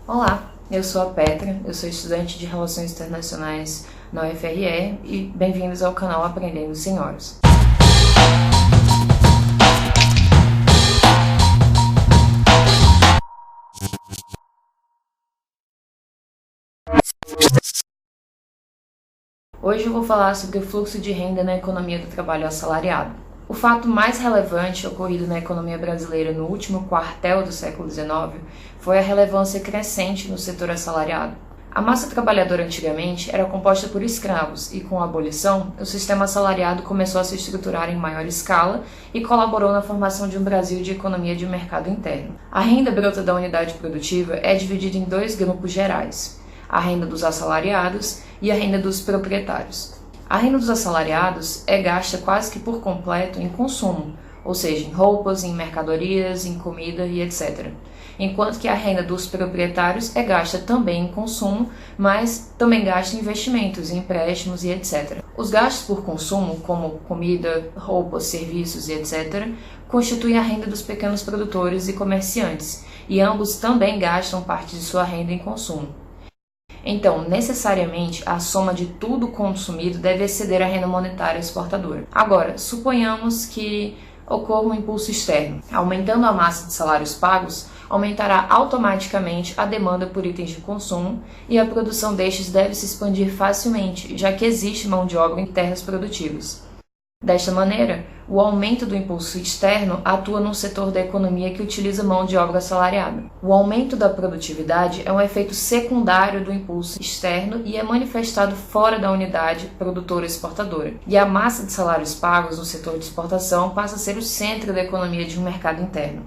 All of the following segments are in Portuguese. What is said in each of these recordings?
Olá, eu sou a Petra, eu sou estudante de Relações Internacionais na UFRE e bem-vindos ao canal Aprendendo Senhoras. Hoje eu vou falar sobre o fluxo de renda na economia do trabalho assalariado. O fato mais relevante ocorrido na economia brasileira no último quartel do século XIX foi a relevância crescente no setor assalariado. A massa trabalhadora antigamente era composta por escravos e, com a abolição, o sistema assalariado começou a se estruturar em maior escala e colaborou na formação de um Brasil de economia de mercado interno. A renda bruta da unidade produtiva é dividida em dois grupos gerais: a renda dos assalariados e a renda dos proprietários. A renda dos assalariados é gasta quase que por completo em consumo, ou seja, em roupas, em mercadorias, em comida e etc. Enquanto que a renda dos proprietários é gasta também em consumo, mas também gasta em investimentos, em empréstimos e etc. Os gastos por consumo, como comida, roupas, serviços e etc., constituem a renda dos pequenos produtores e comerciantes, e ambos também gastam parte de sua renda em consumo. Então, necessariamente, a soma de tudo consumido deve exceder a renda monetária exportadora. Agora, suponhamos que ocorra um impulso externo. Aumentando a massa de salários pagos, aumentará automaticamente a demanda por itens de consumo e a produção destes deve se expandir facilmente, já que existe mão de obra em terras produtivas. Desta maneira, o aumento do impulso externo atua num setor da economia que utiliza mão de obra assalariada. O aumento da produtividade é um efeito secundário do impulso externo e é manifestado fora da unidade produtora exportadora. E a massa de salários pagos no setor de exportação passa a ser o centro da economia de um mercado interno.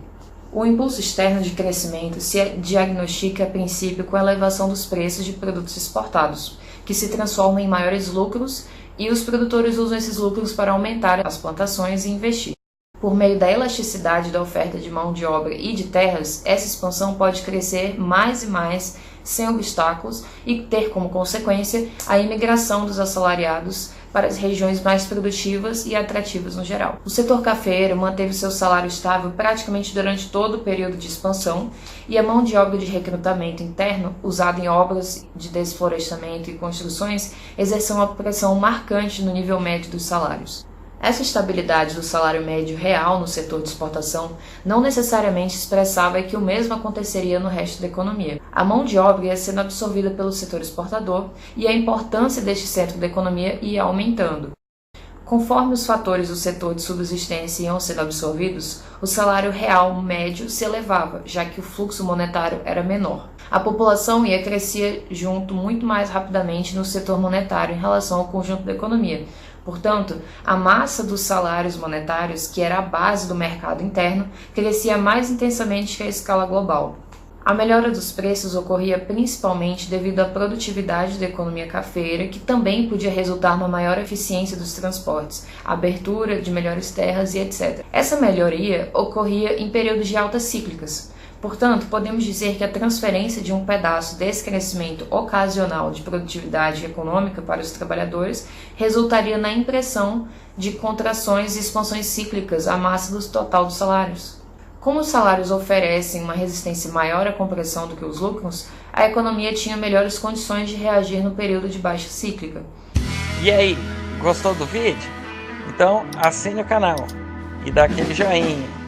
O impulso externo de crescimento se diagnostica a princípio com a elevação dos preços de produtos exportados, que se transformam em maiores lucros, e os produtores usam esses lucros para aumentar as plantações e investir. Por meio da elasticidade da oferta de mão de obra e de terras, essa expansão pode crescer mais e mais sem obstáculos e ter como consequência a imigração dos assalariados para as regiões mais produtivas e atrativas no geral. O setor cafeeiro manteve seu salário estável praticamente durante todo o período de expansão e a mão de obra de recrutamento interno, usada em obras de desflorestamento e construções, exerceu uma pressão marcante no nível médio dos salários. Essa estabilidade do salário médio real no setor de exportação não necessariamente expressava que o mesmo aconteceria no resto da economia. A mão de obra ia sendo absorvida pelo setor exportador e a importância deste centro da economia ia aumentando. Conforme os fatores do setor de subsistência iam sendo absorvidos, o salário real médio se elevava, já que o fluxo monetário era menor. A população ia crescer junto muito mais rapidamente no setor monetário em relação ao conjunto da economia. Portanto, a massa dos salários monetários, que era a base do mercado interno, crescia mais intensamente que a escala global. A melhora dos preços ocorria principalmente devido à produtividade da economia cafeeira, que também podia resultar na maior eficiência dos transportes, abertura de melhores terras e etc. Essa melhoria ocorria em períodos de altas cíclicas. Portanto, podemos dizer que a transferência de um pedaço desse crescimento ocasional de produtividade econômica para os trabalhadores resultaria na impressão de contrações e expansões cíclicas à massa do total dos salários. Como os salários oferecem uma resistência maior à compressão do que os lucros, a economia tinha melhores condições de reagir no período de baixa cíclica. E aí, gostou do vídeo? Então assine o canal e dá aquele joinha.